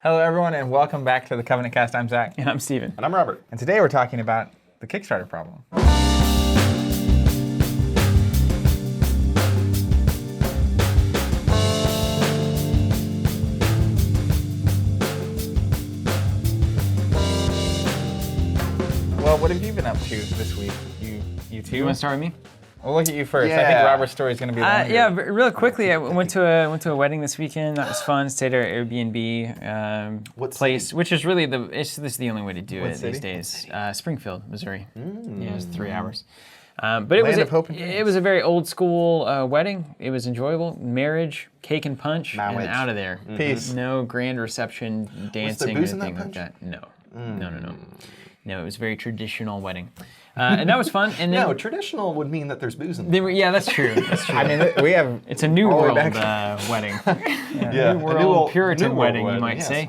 Hello, everyone, and welcome back to the Covenant Cast. I'm Zach. And I'm Steven. And I'm Robert. And today we're talking about the Kickstarter problem. Well, what have you been up to this week? You two? You want to start with me? We'll look at you first. I Yeah. think Robert's story is going to be longer. Yeah, real quickly, I went to a wedding this weekend. That was fun. Stayed at our Airbnb What place, city? which is really this is the only way to do What it city? these days. Springfield, Missouri. Yeah, it was 3 hours. But Land it of hope and was dreams. a very old school wedding. It was enjoyable. Marriage, cake and punch, Marriage. and out of there. Peace. No grand reception, dancing, booze or in that anything like punch? that. No. No, it was a very traditional wedding. And that was fun. And then No, traditional would mean that there's booze in they there. were, yeah, that's true. That's true. I mean, we have... It's a new all the way world back. wedding. Yeah, New a world old- Puritan new world wedding, you wedding, might yes. say.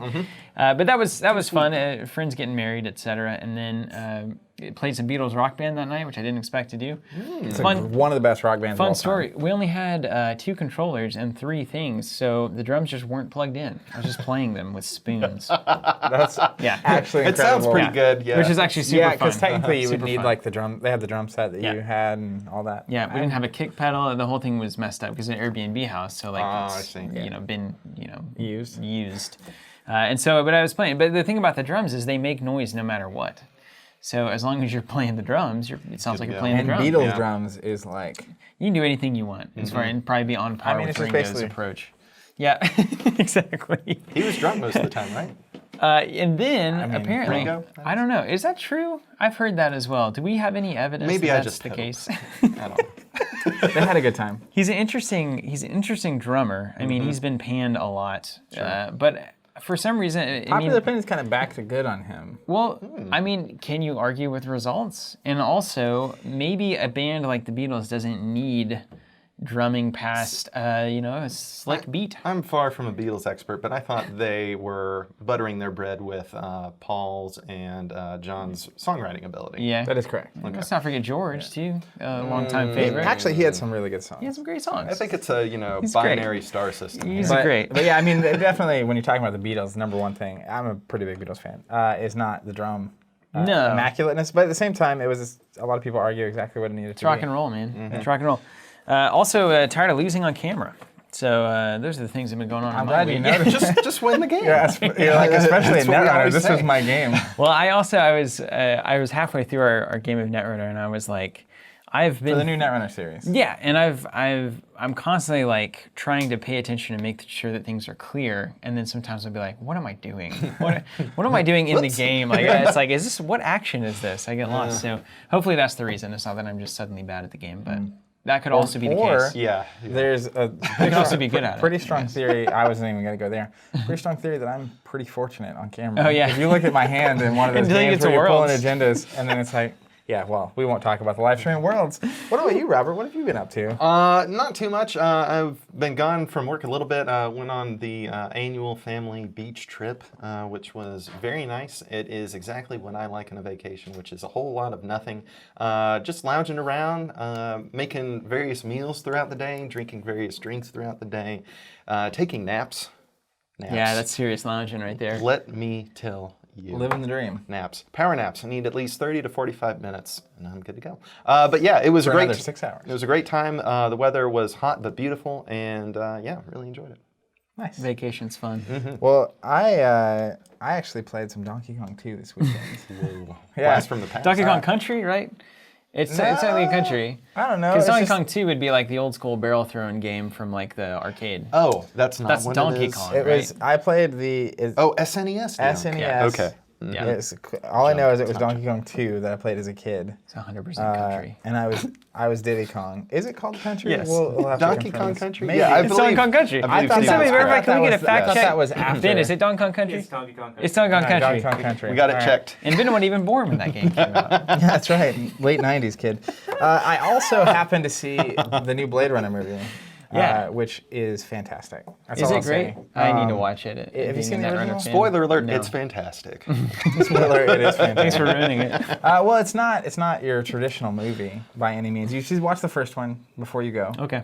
But that was fun. Friends getting married, etc. And then played some Beatles rock band that night, which I didn't expect to do. It's Fun. one of the best rock bands of all Fun time. story. We only had 2 controllers and 3 things, so the drums just weren't plugged in. I was just playing them with spoons. That's Yeah. actually It sounds incredible. pretty good, yeah. Which is actually super Yeah, fun. because technically you would Super need fun. like the drum. They had the drum set that Yeah. you had and all that. Yeah, we didn't have a kick pedal, and the whole thing was messed up because it's an Airbnb house, so like Oh, it's I see. been Used. and so, but I was playing. But the thing about the drums is they make noise no matter what. So as long as you're playing the drums, it sounds like you're go. playing And the drums. Beatles Yeah. drums is like, You can do anything you want, as far and probably be on par mean, with it's just Ringo's basically- approach. Yeah, exactly. He was drunk most of the time, right? And then mean, apparently, Ringo? I don't know. Is that true? I've heard that as well. Do we have any evidence Maybe that I that's just the hope. case? I don't know. they had a good time. He's an interesting drummer. I mean, he's been panned a lot, but for some reason, I Popular mean, opinion's kind of back to good on him. well, I mean, can you argue with results? And also, maybe a band like the Beatles doesn't need drumming past, a slick beat. I'm far from a Beatles expert, but I thought they were buttering their bread with Paul's and John's songwriting ability. Yeah. That is correct. Let's not forget George, too. Longtime favorite. Actually, he had some really good songs. He had some great songs. I think it's a He's binary star system. He's here. great. But yeah, I mean, definitely when you're talking about the Beatles, the number one thing, I'm a pretty big Beatles fan, is not the drum No. immaculateness. But at the same time, it was a lot of people argue exactly what it needed It's to rock be. and roll, man. It's rock and roll. Also, tired of losing on camera. So those are the things that have been going on I'm in my glad you week. noticed. Just win the game. You're like, especially in That's what we Netrunner, always this say. was my game. Well, I was halfway through our game of Netrunner, and I was like, I've been For the new Netrunner series. yeah, and I'm constantly like trying to pay attention and make sure that things are clear, and then sometimes I'll be like, what am I doing? What am I doing in the game? Like it's like, what action is this? I get lost. So hopefully that's the reason. It's not that I'm just suddenly bad at the game, but that could also be the or- case. Yeah. There's a could also be good at it, pretty strong theory. I wasn't even going to go there. Pretty strong theory that I'm pretty fortunate on camera. Oh, yeah. If you look at my hand in one of those Until you games get to where you're pulling Worlds. agendas, and then it's like, yeah, well, we won't talk about the live stream Worlds. What about you, Robert? What have you been up to? Not too much. I've been gone from work a little bit. Went on the annual family beach trip, which was very nice. It is exactly what I like in a vacation, which is a whole lot of nothing. Just lounging around, making various meals throughout the day, drinking various drinks throughout the day, taking naps. Yeah, that's serious lounging right there. Let me tell you. Living the dream. Naps. Power naps. I need at least 30 to 45 minutes, and I'm good to go. But yeah, it was For a great... another 6 hours. It was a great time. The weather was hot but beautiful, and yeah, really enjoyed it. Nice. Vacation's fun. Well, I actually played some Donkey Kong 2 this weekend. Whoa. Yeah. Blast from the past. Donkey Kong Country, right? It's only a country. I don't know. Because it's Donkey just- Kong 2 would be like the old school barrel throwing game from like the arcade. Oh, that's not That's what Donkey it is. Kong. It was. I played the. Oh, SNES. now. SNES. Yeah. Okay. Yeah. Yes, all I know is it was Donkey Kong 2 that I played as a kid. It's 100% country. And I was Diddy Kong. Is it called Country? Yes. We'll have to Donkey confirm Kong this. Country? Maybe. Yeah, I It's Donkey believe- Kong Country. I believe Can Steven- somebody verify? Can we get a I fact thought check? that was after. Ben, is it Donkey Kong Country? It's Donkey Kong Country. It's Donkey Kong Donkey Country. Kong Country. We got it All right. checked. And Ben wasn't even born when that game came out. Yeah, that's right. Late 90s kid. I also happened to see the new Blade Runner movie. Yeah. Which is fantastic. That's Is all it I'll great? say. I need to watch it. have you being seen a the Netrunner original? fan. Spoiler alert, No. it's fantastic. Spoiler, it is fantastic. Thanks for ruining it. Well, it's not your traditional movie by any means. You should watch the first one before you go. Okay.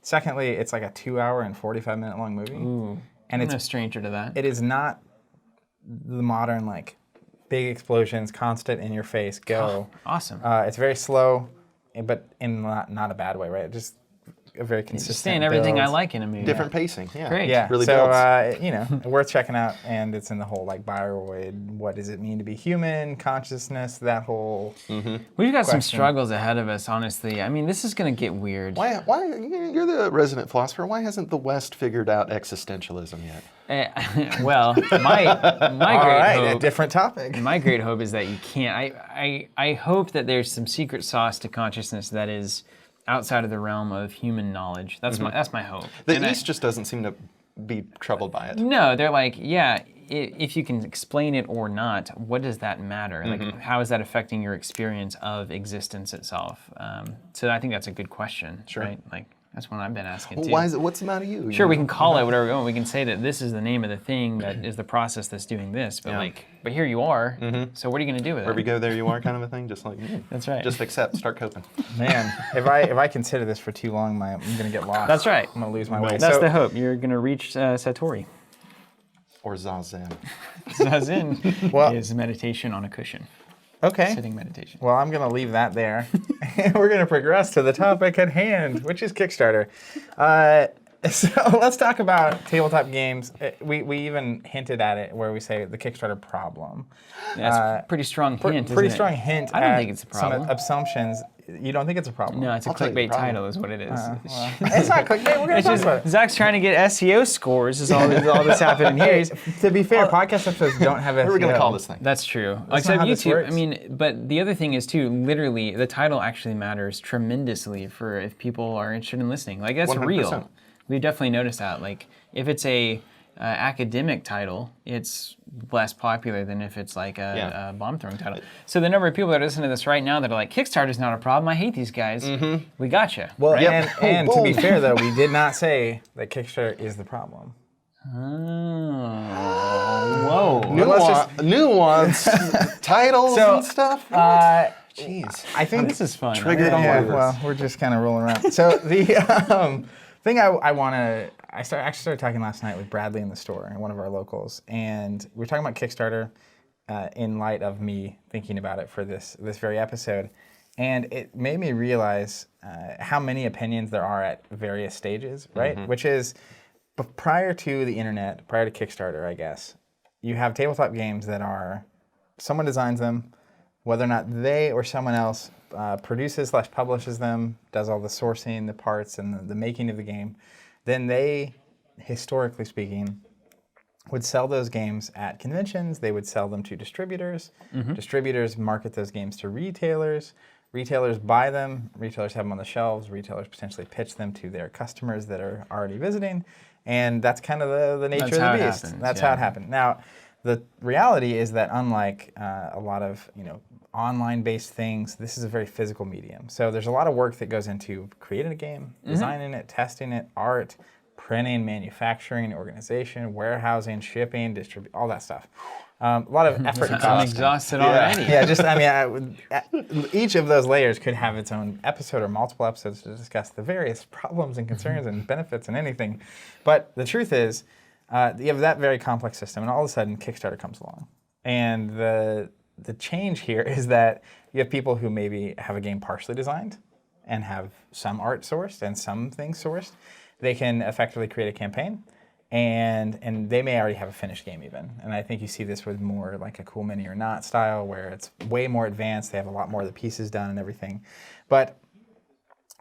Secondly, it's like a 2 hour and 45-minute long movie. Ooh. And I'm it's no stranger to that. it is not the modern like big explosions, constant in your face, go. Awesome. It's very slow, but in not a bad way, right? Just a very consistent. Just saying everything I build. like in a movie. Different pacing. Yeah. Great. Yeah, Really so builds. worth checking out, and it's in the whole like Bioroid. What does it mean to be human? Consciousness. That whole. We've got some question. struggles ahead of us, honestly. I mean, this is going to get weird. Why? You're the resident philosopher. Why hasn't the West figured out existentialism yet? Well, my All great right, hope. a different topic. My great hope is that you can't. I hope that there's some secret sauce to consciousness that is outside of the realm of human knowledge. That's my hope. The East just doesn't seem to be troubled by it. No, they're like, yeah, if you can explain it or not, what does that matter? Like, how is that affecting your experience of existence itself? So I think that's a good question, right? Like, that's one I've been asking too. Why is it? What's the matter with you? Sure, we can call it whatever we want. We can say that this is the name of the thing that is the process that's doing this. But but here you are. So what are you going to do with Wherever it? you go, there you are, kind of a thing. Just like That's right. Just accept, start coping. Man, if I consider this for too long, I'm gonna get lost. That's right. I'm gonna lose my way. That's So- the hope. You're going to reach Satori. Or Zazen. Zazen Well- is meditation on a cushion. Okay. Sitting meditation. Well, I'm going to leave that there. And we're going to progress to the topic at hand, which is Kickstarter. So let's talk about tabletop games. We even hinted at it where we say the Kickstarter problem. That's a pretty strong hint, Pretty isn't strong it? hint. I don't at think it's a some problem. assumptions. You don't think it's a problem? No, it's a I'll tell you the clickbait problem. title is what it is. It's not clickbait. We're going to It's talk just about it. Zach's trying to get SEO scores is all that's happening here. He's- To be fair, podcast episodes don't have SEO. What are we going to call this thing? That's true. That's Except not how this YouTube. works. I mean, but the other thing is too. Literally, the title actually matters tremendously for if people are interested in listening. Like that's 100%. real. We've definitely noticed that. Like if it's a academic title, it's less popular than if it's like a bomb throwing title. So the number of people that are listening to this right now that are like, Kickstarter's not a problem. I hate these guys. We gotcha. Well, Yep. and to be Boom. fair, though, we did not say that Kickstarter is the problem. Oh, whoa. Nuance titles So, and stuff. Jeez. I think This is fun. Triggered on Yeah, words. well, we're just kind of rolling around. So the thing I started talking last night with Bradley in the store, one of our locals, and we were talking about Kickstarter in light of me thinking about it for this very episode, and it made me realize how many opinions there are at various stages, right? Which is prior to the internet, prior to Kickstarter, I guess, you have tabletop games that are someone designs them, whether or not they or someone else produces/publishes them, does all the sourcing, the parts, and the making of the game, then they, historically speaking, would sell those games at conventions. They would sell them to distributors. Distributors market those games to retailers. Retailers buy them. Retailers have them on the shelves. Retailers potentially pitch them to their customers that are already visiting. And that's kind of the nature That's of how the it beast. happens, That's yeah. how it happened. Now, the reality is that unlike a lot of online-based things, this is a very physical medium. So there's a lot of work that goes into creating a game, designing it, testing it, art, printing, manufacturing, organization, warehousing, shipping, all that stuff. A lot of effort and I'm cost. exhausted already. Yeah, just each of those layers could have its own episode or multiple episodes to discuss the various problems and concerns and benefits and anything. But the truth is, you have that very complex system, and all of a sudden, Kickstarter comes along, and the change here is that you have people who maybe have a game partially designed and have some art sourced and some things sourced. They can effectively create a campaign, and they may already have a finished game even. And I think you see this with more like a Cool Mini or Not style, where it's way more advanced. They have a lot more of the pieces done and everything. But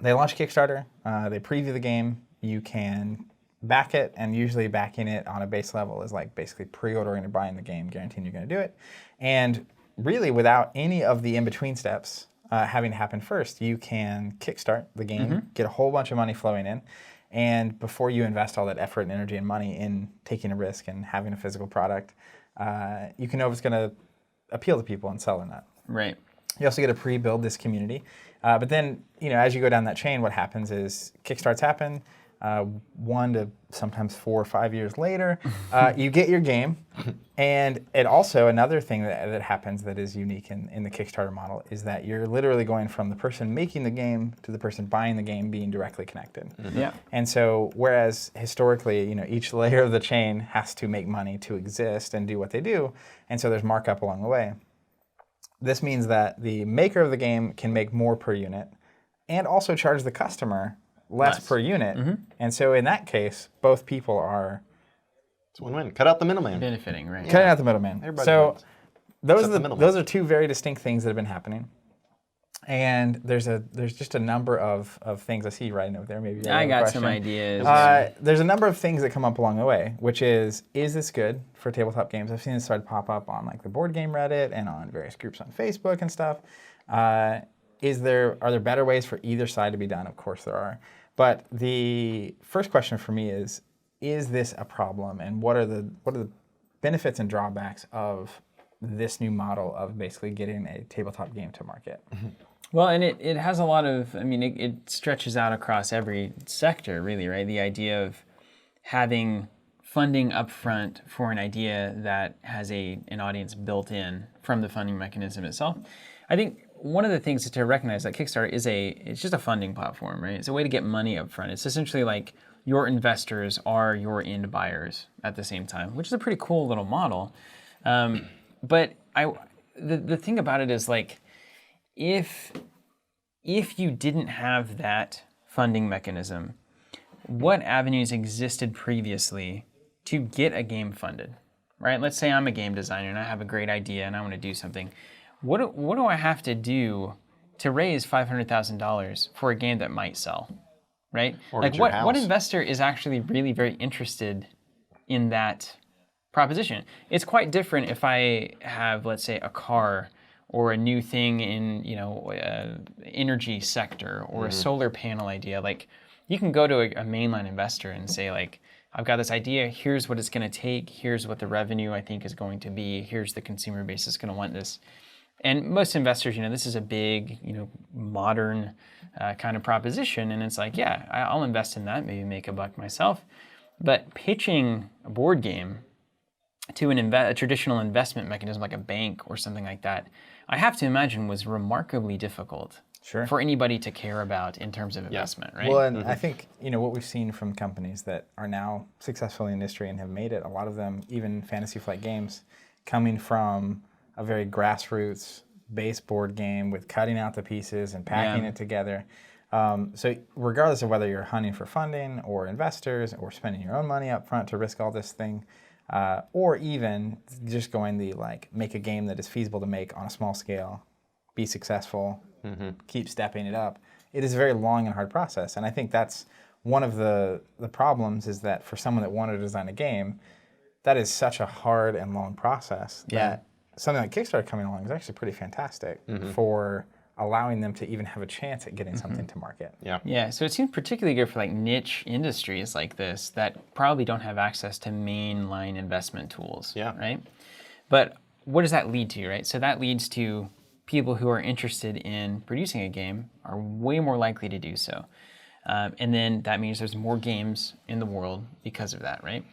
they launch Kickstarter. They preview the game. You can back it, and usually backing it on a base level is like basically pre-ordering or buying the game, guaranteeing you're going to do it. And really, without any of the in-between steps having happened first, you can kickstart the game, get a whole bunch of money flowing in, and before you invest all that effort and energy and money in taking a risk and having a physical product, you can know if it's going to appeal to people and sell or not. Right. You also get to pre-build this community. But then, as you go down that chain, what happens is Kickstarts happen. 1 to sometimes 4 or 5 years later, you get your game. And it also, another thing that happens that is unique in the Kickstarter model is that you're literally going from the person making the game to the person buying the game being directly connected. Yeah. And so, whereas historically, each layer of the chain has to make money to exist and do what they do, and so there's markup along the way. This means that the maker of the game can make more per unit and also charge the customer less per unit. And so in that case, both people are It's a win-win. Cut out the middleman. Benefiting, right? cutting out the middleman. Everybody So wins. those Except are the middleman. those are two very distinct things that have been happening. And there's just a number of things. I see you writing over there. Maybe you have I a got question. some ideas. There's a number of things that come up along the way, which is this good for tabletop games? I've seen this start to pop up on like the board game Reddit and on various groups on Facebook and stuff. Are there better ways for either side to be done? Of course there are. But the first question for me is this a problem? And what are the benefits and drawbacks of this new model of basically getting a tabletop game to market? Well, and it has a lot of, it stretches out across every sector, really, right? The idea of having funding upfront for an idea that has an audience built in from the funding mechanism itself. I think one of the things to recognize that Kickstarter it's just a funding platform, right? It's a way to get money upfront. It's essentially like your investors are your end buyers at the same time, which is a pretty cool little model. But the thing about it is like, if you didn't have that funding mechanism, what avenues existed previously to get a game funded, right? Let's say I'm a game designer and I have a great idea and I want to do something. What do I have to do to raise $500,000 for a game that might sell, right? Or like get your what house. investor is actually really very interested in that proposition? It's quite different if I have, let's say, a car or a new thing in energy sector or a solar panel idea. Like you can go to a mainline investor and say like, I've got this idea, here's what it's going to take, here's what the revenue I think is going to be, here's the consumer base that's going to want this. And most investors, this is a big, modern kind of proposition. And it's like, yeah, I'll invest in that, maybe make a buck myself. But pitching a board game to a traditional investment mechanism like a bank or something like that, I have to imagine was remarkably difficult for anybody to care about in terms of investment, right? Well, and I think, what we've seen from companies that are now successful in the industry and have made it, a lot of them, even Fantasy Flight Games, coming from a very grassroots base board game with cutting out the pieces and packing it together. So regardless of whether you're hunting for funding or investors or spending your own money up front to risk all this thing, or even just going make a game that is feasible to make on a small scale, be successful, keep stepping it up. It is a very long and hard process. And I think that's one of the problems is that for someone that wanted to design a game, that is such a hard and long process that something like Kickstarter coming along is actually pretty fantastic for allowing them to even have a chance at getting something to market. Yeah, so it seems particularly good for like niche industries like this that probably don't have access to mainline investment tools, right? But what does that lead to, right? So that leads to people who are interested in producing a game are way more likely to do so. And then that means there's more games in the world because of that, right?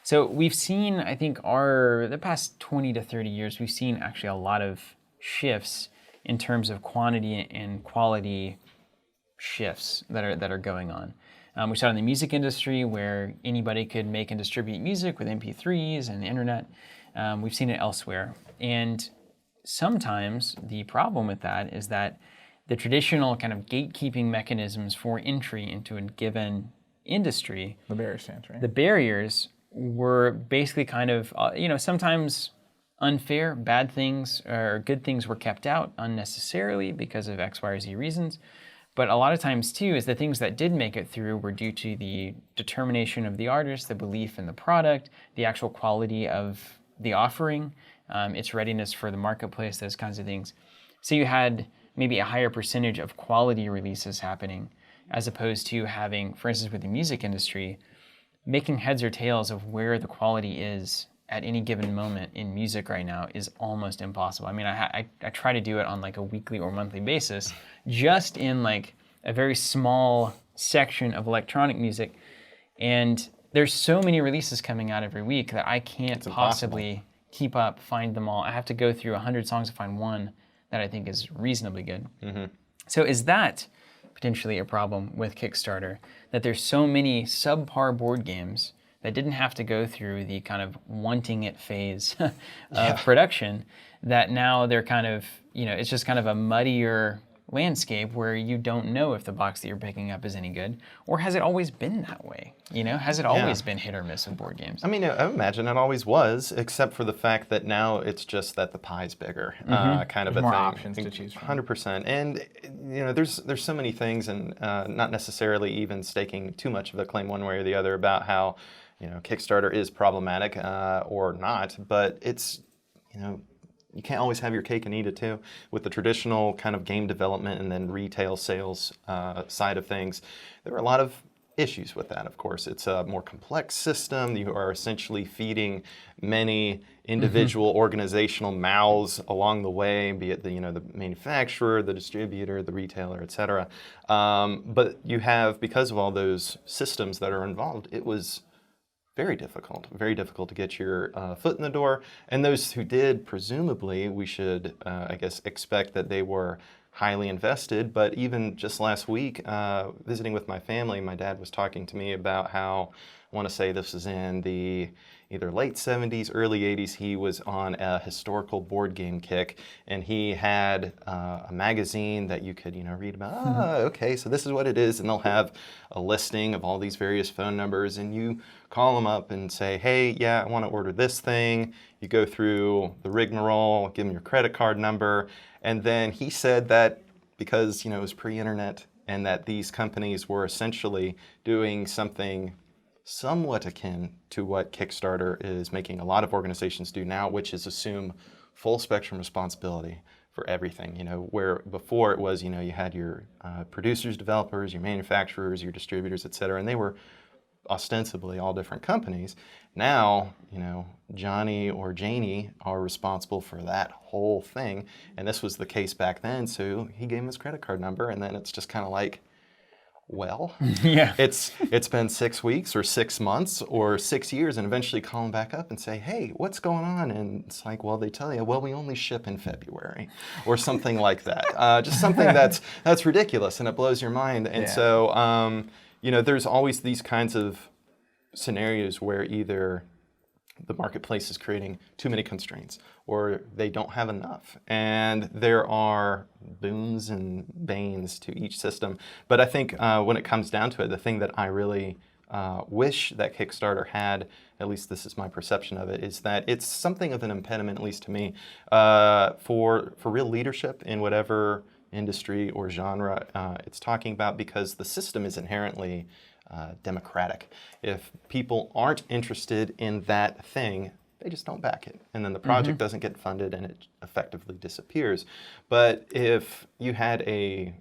So we've seen, I think, the past 20 to 30 years, we've seen actually a lot of shifts in terms of quantity and quality shifts that are going on. We saw it in the music industry where anybody could make and distribute music with MP3s and the internet. We've seen it elsewhere. And sometimes the problem with that is that the traditional kind of gatekeeping mechanisms for entry into a given industry, The barrier stands, right? the barriers were basically kind of, sometimes unfair, bad things or good things were kept out unnecessarily because of X, Y, or Z reasons. But a lot of times too is the things that did make it through were due to the determination of the artist, the belief in the product, the actual quality of the offering, its readiness for the marketplace, those kinds of things. So you had maybe a higher percentage of quality releases happening as opposed to having, for instance, with the music industry, making heads or tails of where the quality is at any given moment in music right now is almost impossible. I mean, I try to do it on like a weekly or monthly basis, just in like a very small section of electronic music, and there's so many releases coming out every week that I can't possibly keep up, find them all. I have to go through 100 songs to find one that I think is reasonably good. So is that potentially a problem with Kickstarter, that there's so many subpar board games that didn't have to go through the kind of wanting it phase of production, that now they're kind of, it's just kind of a muddier landscape where you don't know if the box that you're picking up is any good, or has it always been that way? Has it always been hit or miss with board games? I mean, I imagine it always was, except for the fact that now it's just that the pie's bigger, kind of a more thing. options to choose from. 100%. And there's so many things, and not necessarily even staking too much of a claim one way or the other about how Kickstarter is problematic or not, but it's you can't always have your cake and eat it too. With the traditional kind of game development and then retail sales side of things, there are a lot of issues with that, of course. It's a more complex system. You are essentially feeding many individual organizational mouths along the way, be it the manufacturer, the distributor, the retailer, et cetera. But you have, because of all those systems that are involved, it was very difficult to get your foot in the door. And those who did, presumably, we should, I guess, expect that they were highly invested. But even just last week, visiting with my family, my dad was talking to me about how, I want to say this was in the either late 70s, early 80s, he was on a historical board game kick, and he had a magazine that you could, read about, okay, so this is what it is, and they'll have a listing of all these various phone numbers, and you call them up and say, hey, yeah, I want to order this thing. You go through the rigmarole, give them your credit card number, and then he said that because, it was pre-internet, and that these companies were essentially doing something somewhat akin to what Kickstarter is making a lot of organizations do now, which is assume full spectrum responsibility for everything. Where before it was, you had your producers, developers, your manufacturers, your distributors, et cetera, and they were ostensibly all different companies. Now, Johnny or Janie are responsible for that whole thing, and this was the case back then, so he gave him his credit card number, and then it's just kind of like, well, it's been 6 weeks or 6 months or 6 years, and eventually call them back up and say, hey, what's going on? And it's like, well, they tell you, well, we only ship in February or something like that. Just something that's ridiculous, and it blows your mind. And so, there's always these kinds of scenarios where either the marketplace is creating too many constraints or they don't have enough. And there are boons and banes to each system. But I think when it comes down to it, the thing that I really wish that Kickstarter had, at least this is my perception of it, is that it's something of an impediment, at least to me, for real leadership in whatever industry or genre it's talking about, because the system is inherently democratic. If people aren't interested in that thing, they just don't back it. And then the project doesn't get funded and it effectively disappears. But if you had a,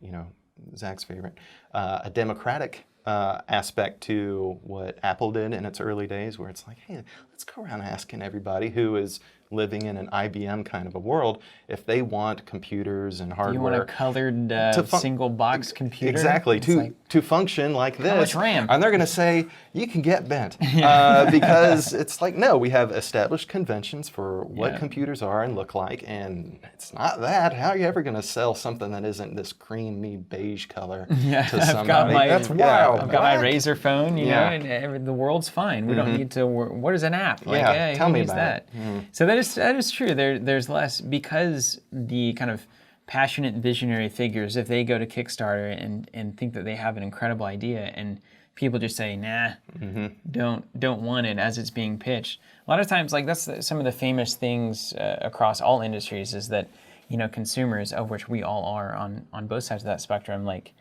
Zach's favorite, a democratic aspect to what Apple did in its early days, where it's like, hey, let's go around asking everybody who is living in an IBM kind of a world if they want computers and hardware. You want a colored single box computer? Exactly, to function like this. How much RAM? And they're going to say, you can get bent. Because it's like, no, we have established conventions for what computers are and look like, and it's not that. How are you ever going to sell something that isn't this creamy beige color to somebody? That's wild. I've got my Razer phone, and the world's fine. We don't need to what is an app? Like, hey, tell me use about that? it. So that is true. There's less, because the kind of passionate visionary figures, if they go to Kickstarter and think that they have an incredible idea, and people just say, nah, don't want it as it's being pitched. A lot of times, like, that's some of the famous things across all industries, is that, consumers, of which we all are on both sides of that spectrum, like,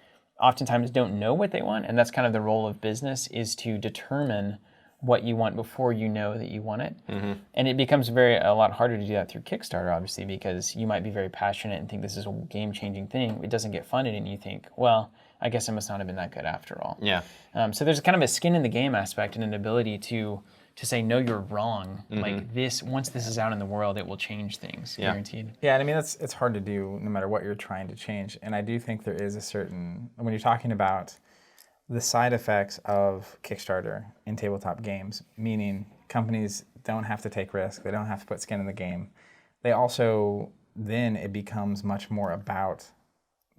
oftentimes don't know what they want, and that's kind of the role of business, is to determine what you want before you know that you want it. And it becomes a lot harder to do that through Kickstarter, obviously, because you might be very passionate and think this is a game-changing thing. It doesn't get funded, and you think, well, I guess it must not have been that good after all. Yeah. So there's kind of a skin in the game aspect and an ability to say, no, you're wrong. Like this, once this is out in the world, it will change things, guaranteed. Yeah, and I mean, it's hard to do no matter what you're trying to change. And I do think there is a certain, when you're talking about the side effects of Kickstarter in tabletop games, meaning companies don't have to take risks, they don't have to put skin in the game. They also, then it becomes much more about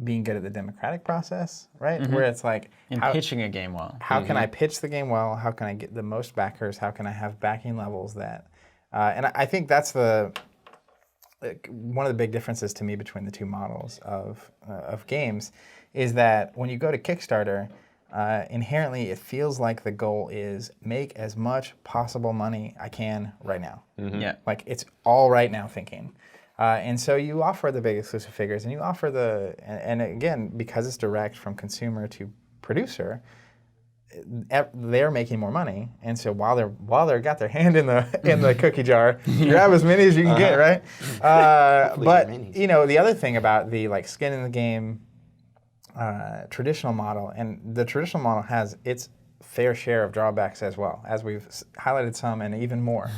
being good at the democratic process, right? Where it's like, And pitching a game well. how can I pitch the game well? How can I get the most backers? How can I have backing levels that, and I think that's one of the big differences to me between the two models of games is that when you go to Kickstarter, inherently it feels like the goal is make as much possible money I can right now. Yeah. Like it's all right now thinking. And so you offer the big exclusive figures and you offer and again, because it's direct from consumer to producer, they're making more money, and so while they're got their hand in the cookie jar, grab as many as you can get, right? But the other thing about the like skin in the game traditional model, and the traditional model has its fair share of drawbacks as well, as we've highlighted some and even more.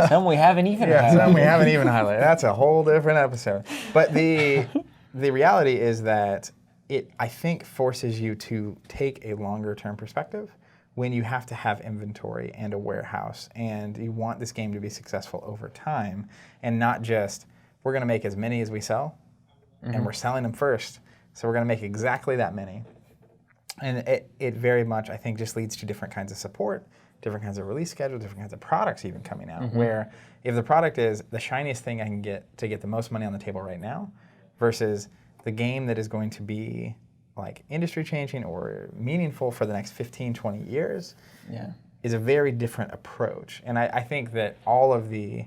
Some we haven't even Some we haven't even highlighted. That's a whole different episode. But the reality is that it, I think, forces you to take a longer term perspective when you have to have inventory and a warehouse, and you want this game to be successful over time, and not just, we're going to make as many as we sell, and we're selling them first, so we're going to make exactly that many. And it very much, I think, just leads to different kinds of support, different kinds of release schedules, different kinds of products even coming out, where if the product is the shiniest thing I can get to get the most money on the table right now, versus the game that is going to be like industry changing or meaningful for the next 15, 20 years, is a very different approach. And I think that all of the,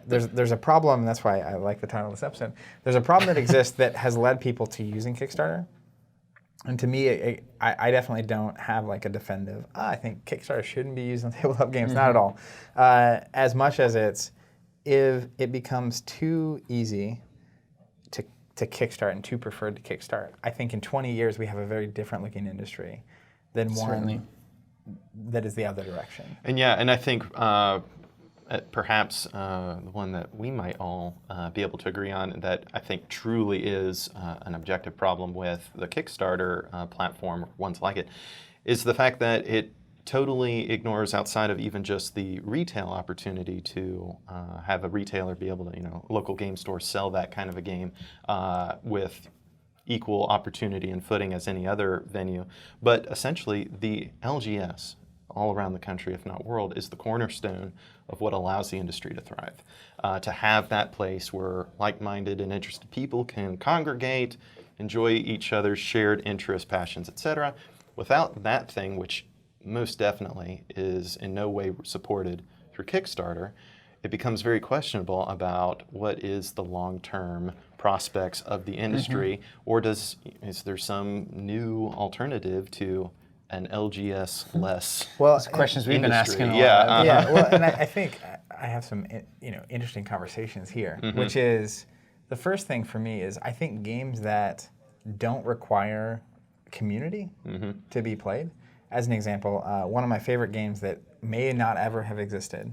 there's a problem, and that's why I like the title of this episode, there's a problem that exists that has led people to using Kickstarter. And to me, I definitely don't have like a definitive, I think Kickstarter shouldn't be used on tabletop games, not at all. As much as if it becomes too easy to kickstart and too preferred to kickstart, I think in 20 years we have a very different looking industry than one that is the other direction. And I think perhaps the one that we might all be able to agree on that I think truly is an objective problem with the Kickstarter platform, ones like it, is the fact that it totally ignores outside of even just the retail opportunity to have a retailer be able to, local game store sell that kind of a game with equal opportunity and footing as any other venue. But essentially, the LGS all around the country, if not world, is the cornerstone of what allows the industry to thrive. To have that place where like-minded and interested people can congregate, enjoy each other's shared interests, passions, etc. Without that thing, which most definitely is in no way supported through Kickstarter, it becomes very questionable about what is the long-term prospects of the industry, or is there some new alternative to an LGS-less questions we've been asking. And I think I have some interesting conversations here, which is the first thing for me is I think games that don't require community to be played. As an example, one of my favorite games that may not ever have existed,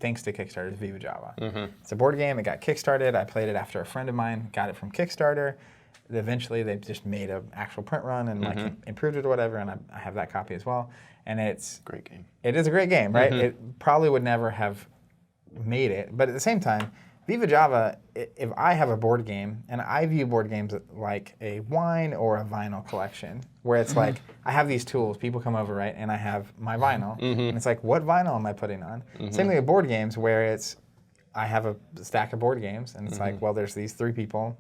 thanks to Kickstarter, is Viva Java. It's a board game. It got kickstarted. I played it after a friend of mine got it from Kickstarter. Eventually, they just made an actual print run and improved it or whatever, and I have that copy as well. And it's great game. It is a great game, right? It probably would never have made it, but at the same time, Viva Java, if I have a board game, and I view board games like a wine or a vinyl collection, where it's like, I have these tools, people come over, right, and I have my vinyl, and it's like, what vinyl am I putting on? Same thing with board games, where I have a stack of board games, and it's like, well, there's these 3 people,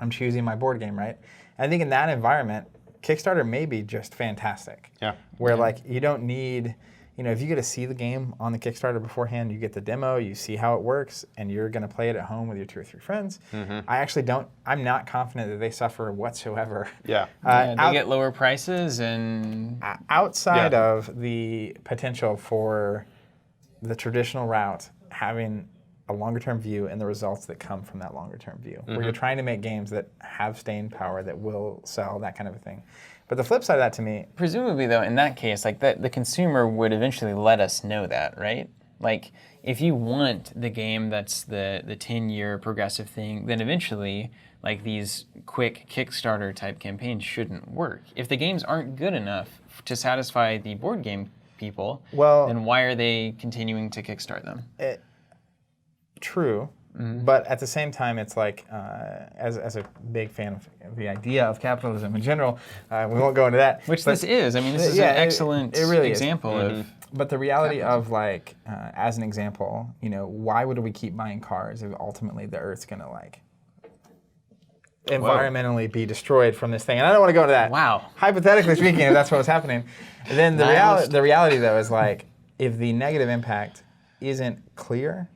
I'm choosing my board game, right? And I think in that environment, Kickstarter may be just fantastic. Where like, you don't need, if you get to see the game on the Kickstarter beforehand, you get the demo, you see how it works, and you're going to play it at home with your 2 or 3 friends. I'm not confident that they suffer whatsoever. They get lower prices and... Outside of the potential for the traditional route having a longer-term view and the results that come from that longer-term view, where you're trying to make games that have staying power, that will sell, that kind of a thing. But the flip side of that to me... Presumably, though, in that case, like the consumer would eventually let us know that, right? Like, if you want the game that's the 10-year progressive thing, then eventually, like, these quick Kickstarter type campaigns shouldn't work. If the games aren't good enough to satisfy the board game people, Well, then why are they continuing to kickstart them? True, but at the same time, it's like, as a big fan of the idea of capitalism in general, we won't go into that. Which but, this is. I mean, this is yeah, an excellent it really is. example of. But the reality of, like, as an example, you know, why would we keep buying cars if ultimately the Earth's gonna, like, environmentally be destroyed from this thing? And I don't want to go into that. Wow. Hypothetically speaking, if that's what was happening, then the reality though is, like, if the negative impact isn't clear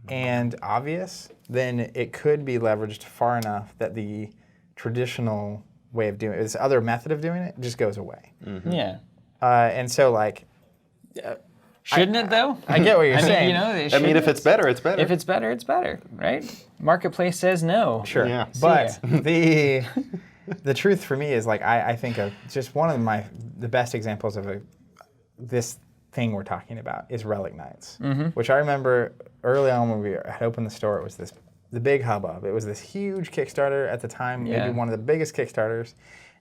and obvious, then it could be leveraged far enough that the traditional way of doing it, this other method of doing it, just goes away. Yeah. And so, like, Shouldn't it though? I get what you're I saying. mean, you know, I mean, if it's better, it's better. If it's better, it's better, right? Marketplace says no. Sure. Yeah. But the truth for me is, like, I think of just one of the best examples of this thing we're talking about is Relic Knights, which I remember early on when we had opened the store, it was the big hubbub. It was this huge Kickstarter at the time, maybe one of the biggest Kickstarters.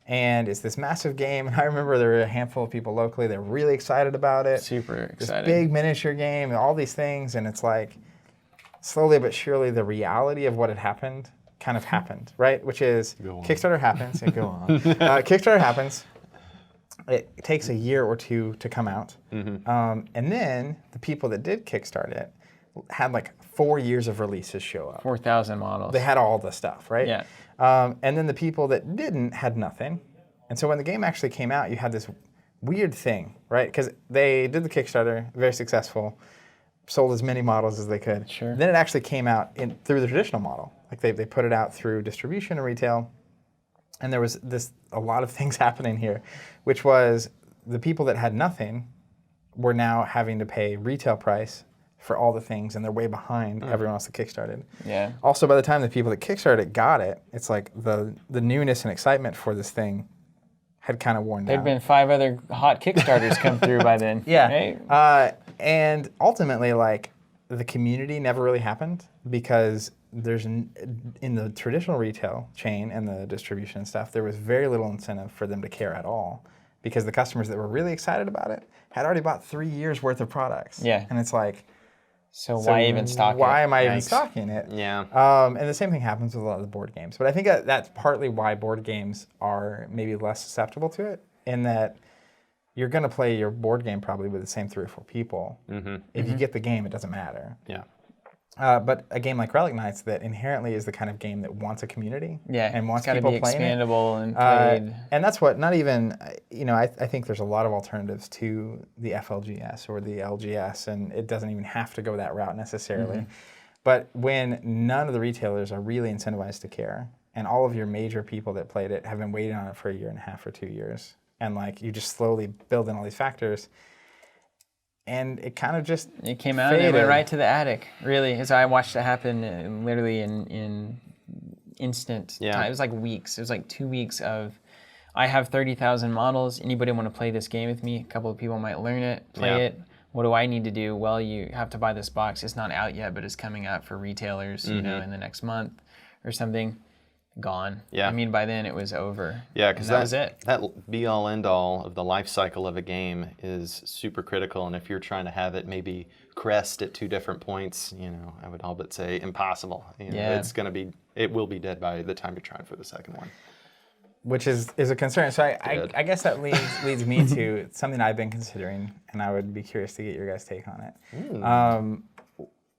And it's this massive game. And I remember there were a handful of people locally that were really excited about it. Super excited. This big miniature game and all these things. And it's like, slowly but surely, the reality of what had happened kind of happened, right? Which is, Kickstarter happens. And go on. Kickstarter happens. It takes a year or two to come out. And then the people that did kickstart it had like 4 years of releases show up. 4,000 models. They had all the stuff, right? Yeah. And then the people that didn't had nothing. And so when the game actually came out, you had this weird thing, right? Because they did the Kickstarter, very successful, sold as many models as they could. Sure. Then it actually came out through the traditional model. Like they put it out through distribution and retail. And there was a lot of things happening here, which was the people that had nothing were now having to pay retail price for all the things, and they're way behind everyone else that kickstarted. Yeah. Also, by the time the people that kickstarted it got it, it's like the newness and excitement for this thing had kind of worn down. There'd been 5 other hot Kickstarters come through by then. Yeah. Right? And ultimately, like, the community never really happened because in the traditional retail chain and the distribution and stuff, there was very little incentive for them to care at all because the customers that were really excited about it had already bought 3 years worth of products. Yeah. And it's like, So why even stock it? Why am I even Yikes. stocking it? Yeah. And the same thing happens with a lot of the board games. But I think that's partly why board games are maybe less susceptible to it, in that you're going to play your board game probably with the same 3 or 4 people. If you get the game, it doesn't matter. Yeah. But a game like Relic Knights that inherently is the kind of game that wants a community and wants it's people be playing it. expandable and played. And that's what, not even, I think there's a lot of alternatives to the FLGS or the LGS, and it doesn't even have to go that route necessarily. But when none of the retailers are really incentivized to care, and all of your major people that played it have been waiting on it for 1.5 years or 2 years, and like you just slowly build in all these factors, and it kind of just It came out and it went right to the attic, really. As I watched it happen literally in instant time. It was like weeks. It was like 2 weeks of, I have 30,000 models. Anybody want to play this game with me? A couple of people might learn it, play it. What do I need to do? Well, you have to buy this box. It's not out yet, but it's coming out for retailers, in the next month or something. Gone. Yeah. I mean, by then it was over. Yeah, because that was it. That be-all, end-all of the life cycle of a game is super critical. And if you're trying to have it maybe crest at 2 different points, I would all but say impossible. It will be dead by the time you're trying for the second one. Which is a concern. So I guess that leads me to something I've been considering, and I would be curious to get your guys' take on it.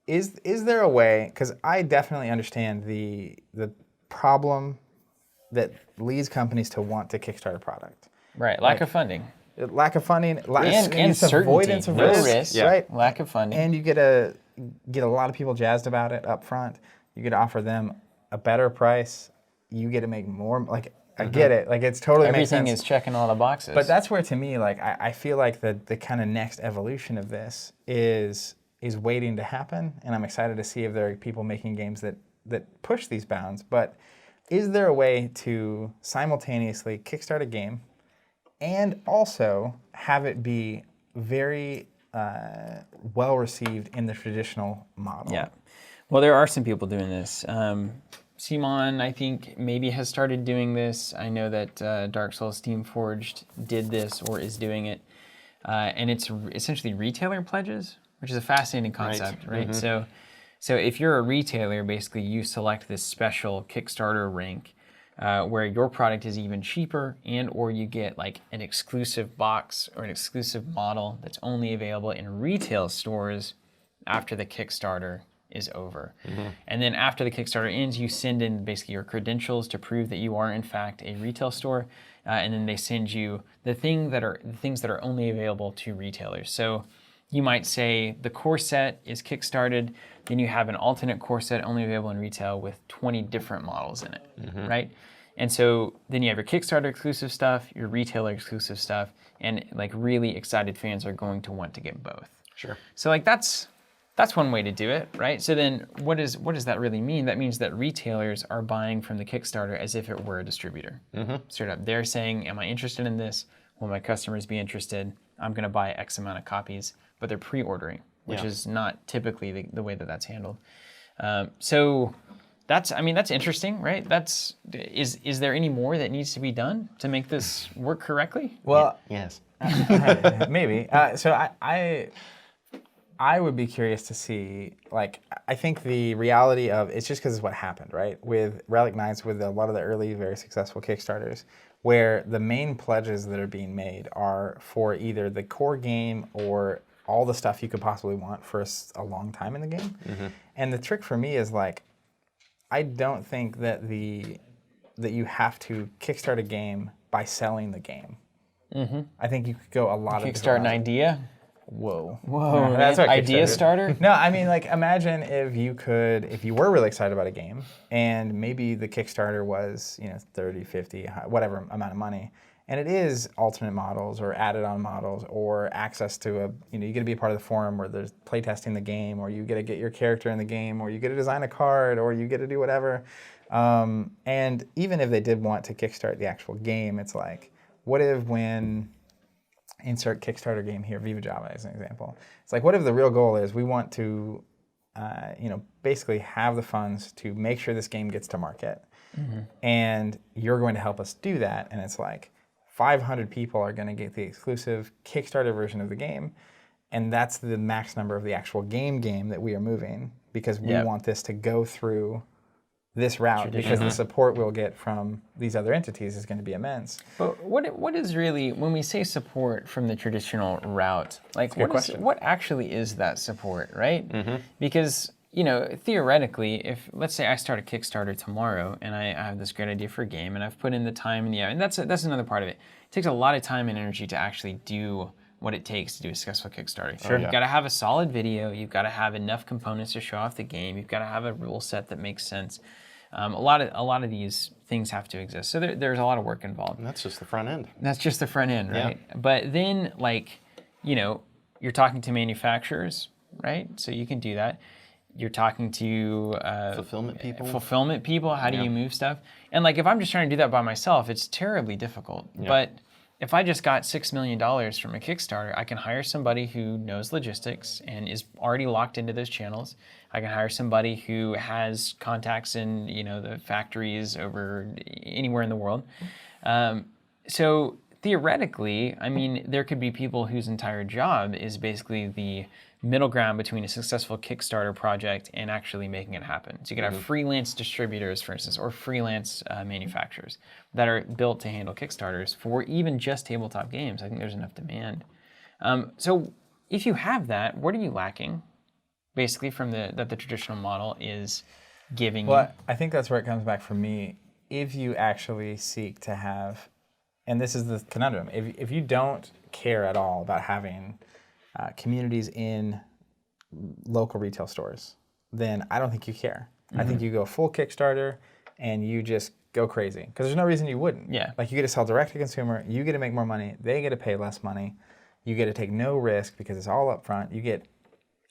Is there a way, because I definitely understand the problem that leads companies to want to kickstart a product. Right, lack of funding. Lack of funding, And certainty. avoidance of No risk, risk, right? Lack of funding. And you get a lot of people jazzed about it up front. You get to offer them a better price. You get to make more. Like, I get it. Like, it's totally makes sense. Everything is checking all the boxes. But that's where, to me, like, I feel like the kind of next evolution of this is waiting to happen, and I'm excited to see if there are people making games that push these bounds. But is there a way to simultaneously kickstart a game and also have it be very well received in the traditional model. Yeah. Well, there are some people doing this. Simon, I think, maybe has started doing this. I know that Dark Souls Steamforged did this or is doing it. And it's essentially retailer pledges, which is a fascinating concept, right? So if you're a retailer, basically you select this special Kickstarter rank where your product is even cheaper, and or you get like an exclusive box or an exclusive model that's only available in retail stores after the Kickstarter is over. And then after the Kickstarter ends, you send in basically your credentials to prove that you are in fact a retail store, and then they send you the things that are only available to retailers. So you might say the core set is kickstarted, then you have an alternate core set only available in retail with 20 different models in it, right? And so then you have your Kickstarter exclusive stuff, your retailer exclusive stuff, and like really excited fans are going to want to get both. Sure. So like that's one way to do it, right? So then what does that really mean? That means that retailers are buying from the Kickstarter as if it were a distributor. Straight up. They're saying, am I interested in this? Will my customers be interested? I'm going to buy X amount of copies, but they're pre-ordering, which is not typically the way that that's handled. So that's interesting, right? Is there any more that needs to be done to make this work correctly? Well, Yes. maybe. So I would be curious to see, like, I think the reality of it's just because it's what happened, right? With Relic Knights, with a lot of the early, very successful Kickstarters, where the main pledges that are being made are for either the core game or all the stuff you could possibly want for a long time in the game. And the trick for me is, like, I don't think that you have to kickstart a game by selling the game. I think you could go a lot of Kickstart an idea? Whoa. Whoa, That's what idea Kickstarter is. starter? No, I mean, like, imagine if you were really excited about a game, and maybe the Kickstarter was, 30, 50, whatever amount of money, and it is alternate models or added on models or access to you get to be a part of the forum where there's playtesting the game, or you get to get your character in the game, or you get to design a card, or you get to do whatever. And even if they did want to kickstart the actual game, it's like, what if when insert Kickstarter game here, Viva Java as an example. It's like, what if the real goal is we want to, basically have the funds to make sure this game gets to market, and you're going to help us do that. And it's like 500 people are going to get the exclusive Kickstarter version of the game, and that's the max number of the actual game that we are moving because we want this to go through this route because the support we'll get from these other entities is going to be immense. But what is really, when we say support from the traditional route, like what actually is that support, right? Because, theoretically, if let's say I start a Kickstarter tomorrow and I have this great idea for a game and I've put in the time and that's another part of it. It takes a lot of time and energy to actually do what it takes to do a successul Kickstarter. Sure. You've got to have a solid video, you've got to have enough components to show off the game, you've got to have a rule set that makes sense. A lot of these things have to exist. So there's a lot of work involved. And that's just the front end. That's just the front end, right? Yeah. But then, you're talking to manufacturers, right? So you can do that. You're talking to fulfillment people. How do you move stuff? And if I'm just trying to do that by myself, it's terribly difficult. Yeah. But if I just got $6 million from a Kickstarter, I can hire somebody who knows logistics and is already locked into those channels. I can hire somebody who has contacts in the factories over anywhere in the world. So theoretically, there could be people whose entire job is basically the middle ground between a successful Kickstarter project and actually making it happen. So you could have freelance distributors, for instance, or freelance manufacturers that are built to handle Kickstarters for even just tabletop games. I think there's enough demand. So if you have that, what are you lacking? Basically, from that the traditional model is giving you. I think that's where it comes back for me. If you actually seek to have, and this is the conundrum, if you don't care at all about having communities in local retail stores, then I don't think you care. I think you go full Kickstarter and you just go crazy because there's no reason you wouldn't. Yeah. You get to sell direct to consumer, you get to make more money, they get to pay less money, you get to take no risk because it's all up front, you get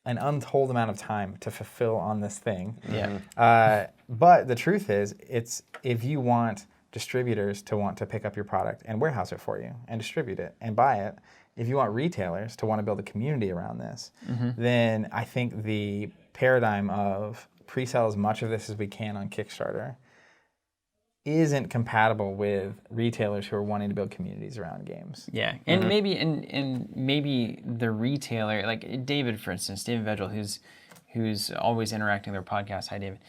an untold amount of time to fulfill on this thing. Yeah. But the truth is, it's if you want distributors to want to pick up your product and warehouse it for you and distribute it and buy it, if you want retailers to want to build a community around this, then I think the paradigm of pre-sell as much of this as we can on Kickstarter isn't compatible with retailers who are wanting to build communities around games. Yeah, and maybe the retailer, like David, for instance, David Vedral, who's always interacting with our podcast. Hi, David.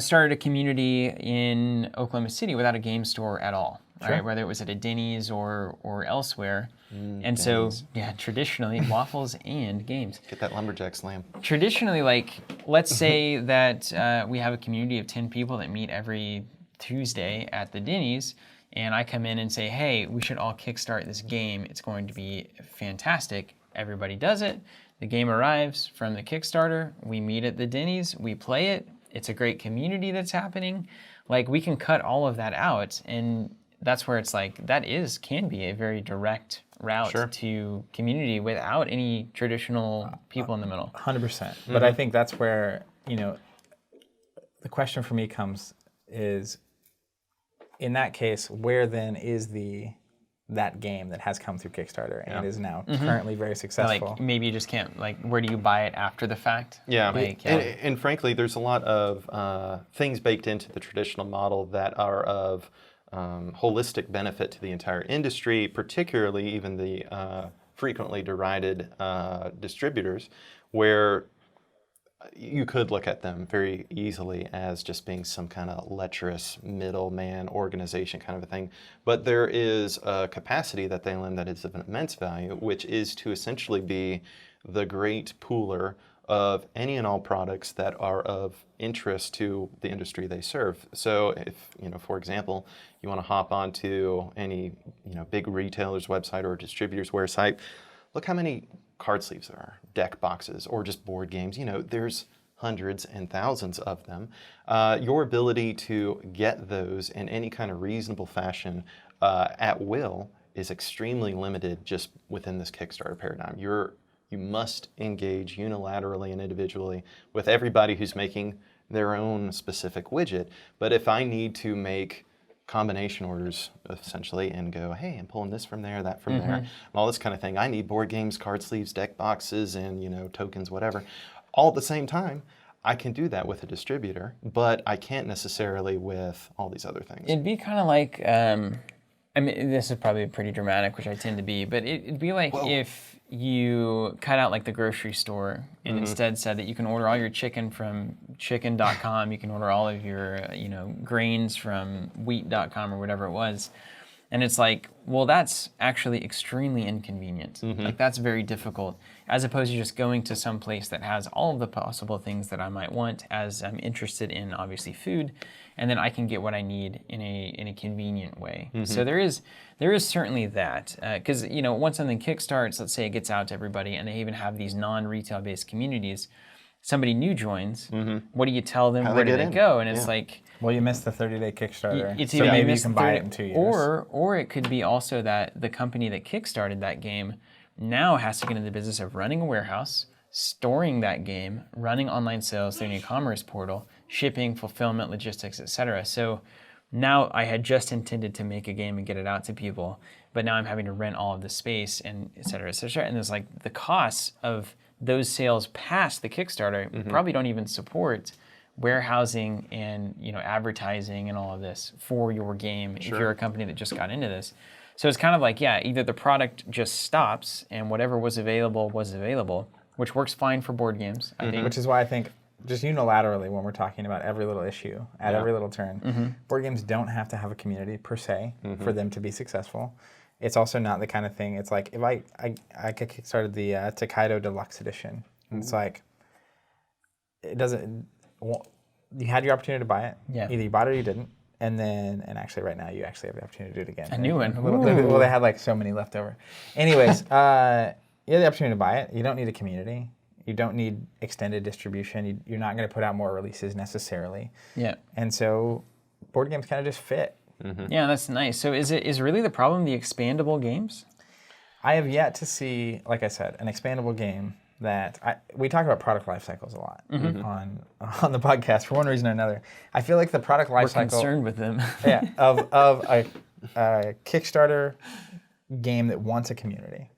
Started a community in Oklahoma City without a game store at all, right? Whether it was at a Denny's or elsewhere. And Denny's. So, traditionally, waffles and games. Get that lumberjack slam. Traditionally, let's say that we have a community of 10 people that meet every Tuesday at the Denny's, and I come in and say, hey, we should all kickstart this game. It's going to be fantastic. Everybody does it. The game arrives from the Kickstarter. We meet at the Denny's. We play it. It's a great community that's happening. We can cut all of that out, and that's where it's can be a very direct route to community without any traditional people in the middle. 100%. But I think that's where, the question for me comes is, in that case, where then is that game that has come through Kickstarter and is now currently very successful? Maybe you just can't, where do you buy it after the fact? Yeah, and frankly, there's a lot of things baked into the traditional model that are of holistic benefit to the entire industry, particularly even the frequently derided distributors, where you could look at them very easily as just being some kind of lecherous middleman organization kind of a thing. But there is a capacity that they lend that is of an immense value, which is to essentially be the great pooler of any and all products that are of interest to the industry they serve. So if, for example, you want to hop onto any, big retailer's website or distributor's website, look how many card sleeves there are, deck boxes, or just board games. There's hundreds and thousands of them. Your ability to get those in any kind of reasonable fashion at will is extremely limited just within this Kickstarter paradigm. You must engage unilaterally and individually with everybody who's making their own specific widget. But if I need to make combination orders essentially and go, hey, I'm pulling this from there, that from there, and all this kind of thing. I need board games, card sleeves, deck boxes, and tokens, whatever. All at the same time, I can do that with a distributor, but I can't necessarily with all these other things. It'd be kind of like, this is probably pretty dramatic, which I tend to be, but it'd be like if you cut out the grocery store and instead said that you can order all your chicken from chicken.com, you can order all of your grains from wheat.com or whatever it was. And it's that's actually extremely inconvenient. That's very difficult, as opposed to just going to some place that has all of the possible things that I might want, as I'm interested in, obviously, food, and then I can get what I need in a convenient way. So there is certainly that, because once something kickstarts, let's say it gets out to everybody, and they even have these non-retail based communities. Somebody new joins. What do you tell them? Where do they go? And it's well, you missed the 30-day Kickstarter, it's so maybe you can buy it in 2 years. Or it could be also that the company that kickstarted that game now has to get into the business of running a warehouse, storing that game, running online sales through an e-commerce portal, shipping, fulfillment, logistics, etc. So now I had just intended to make a game and get it out to people, but now I'm having to rent all of the space and et cetera, et cetera. And there's the costs of those sales past the Kickstarter probably don't even support warehousing and advertising and all of this for your game if you're a company that just got into this. So it's kind of either the product just stops and whatever was available, which works fine for board games, I think. Which is why I think just unilaterally, when we're talking about every little issue at every little turn, board games don't have to have a community per se for them to be successful. It's also not the kind of thing, it's if I kickstarted the Takedo Deluxe Edition, and it's it doesn't, you had your opportunity to buy it. Yeah. Either you bought it or you didn't. And actually right now you actually have the opportunity to do it again. A new one. Well, they had so many left over. Anyways, you have the opportunity to buy it. You don't need a community. You don't need extended distribution. You're not going to put out more releases necessarily. Yeah. And so board games kind of just fit. Yeah, that's nice. So is really the problem the expandable games? I have yet to see, like I said, an expandable game that we talk about product life cycles a lot on the podcast for one reason or another. I feel like the product life cycle. We're concerned with them. of a Kickstarter game that wants a community